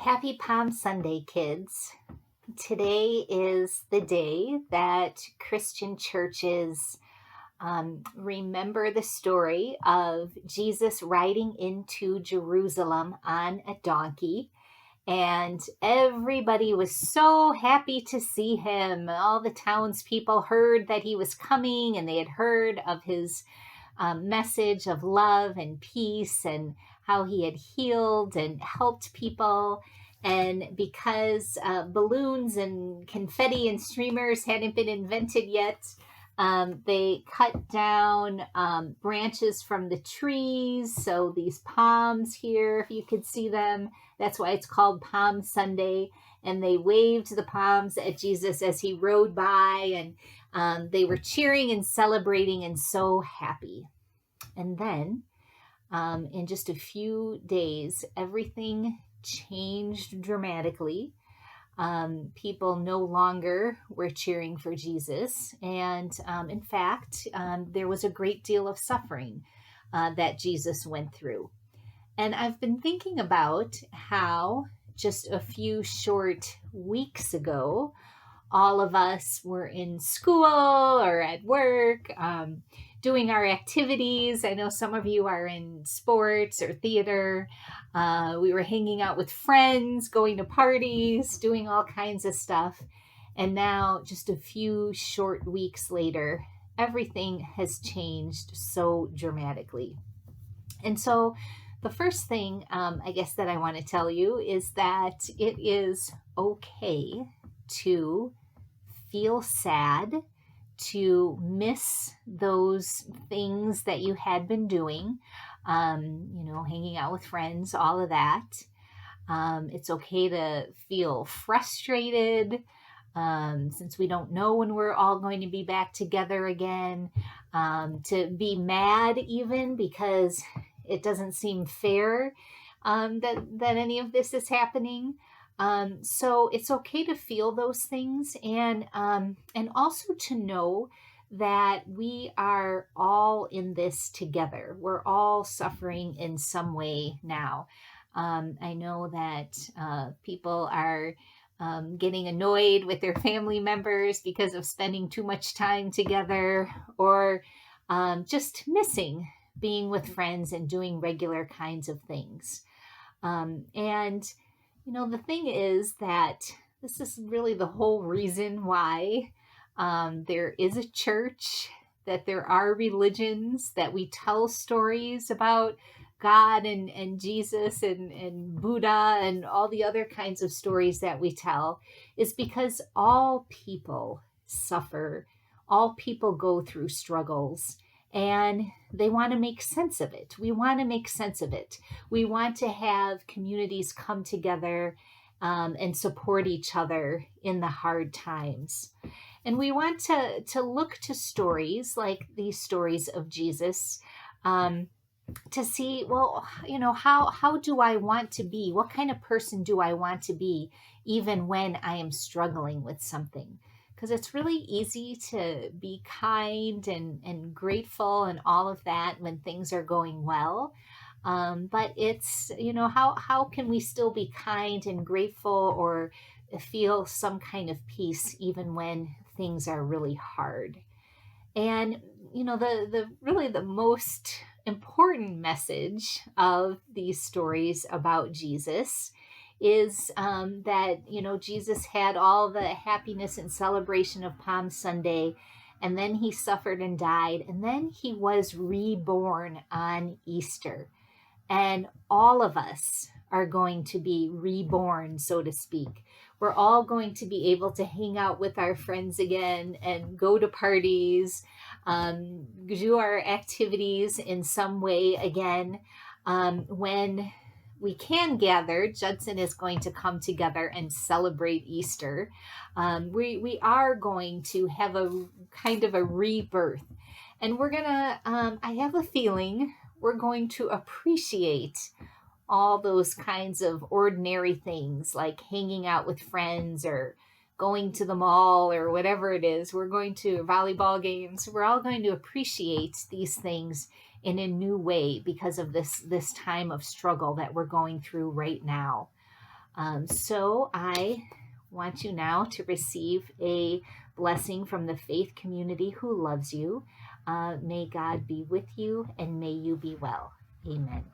Happy Palm Sunday, kids. Today is the day that Christian churches remember the story of Jesus riding into Jerusalem on a donkey. And everybody was so happy to see him. All the townspeople heard that he was coming, and they had heard of his message of love and peace and how he had healed and helped people. And because balloons and confetti and streamers hadn't been invented yet, they cut down branches from the trees. So these palms here, if you could see them, that's why it's called Palm Sunday. And they waved the palms at Jesus as he rode by, and they were cheering and celebrating and so happy. And then in just a few days, everything changed dramatically. People no longer were cheering for Jesus. And in fact, there was a great deal of suffering that Jesus went through. And I've been thinking about how just a few short weeks ago, all of us were in school or at work, doing our activities. I know some of you are in sports or theater. We were hanging out with friends, going to parties, doing all kinds of stuff. And now, just a few short weeks later, everything has changed so dramatically. And so, the first thing I guess that I want to tell you is that it is okay to feel sad, to miss those things that you had been doing, hanging out with friends, all of that. It's okay to feel frustrated since we don't know when we're all going to be back together again, to be mad even because it doesn't seem fair that any of this is happening. So it's okay to feel those things, and also to know that we are all in this together. We're all suffering in some way now. I know that people are getting annoyed with their family members because of spending too much time together, or just missing being with friends and doing regular kinds of things. And the thing is that this is really the whole reason why there is a church, that there are religions, that we tell stories about God and Jesus and Buddha and all the other kinds of stories that we tell, is because all people suffer, all people go through struggles, and they want to make sense of it. We want to make sense of it. We want to have communities come together and support each other in the hard times. And we want to look to stories like these stories of Jesus, to see, well, how do I want to be? What kind of person do I want to be even when I am struggling with something? Because it's really easy to be kind and grateful and all of that when things are going well. But it's, how can we still be kind and grateful or feel some kind of peace even when things are really hard? And, the really the most important message of these stories about Jesus is that, Jesus had all the happiness and celebration of Palm Sunday, and then he suffered and died, and then he was reborn on Easter. And all of us are going to be reborn, so to speak. We're all going to be able to hang out with our friends again and go to parties, do our activities in some way again. When we can gather, Judson is going to come together and celebrate Easter. We are going to have a kind of a rebirth. And we're going to, I have a feeling, we're going to appreciate all those kinds of ordinary things like hanging out with friends or going to the mall or whatever it is. We're going to volleyball games. We're all going to appreciate these things in a new way because of this time of struggle that we're going through right now. So I want you now to receive a blessing from the faith community who loves you. May God be with you and may you be well. Amen.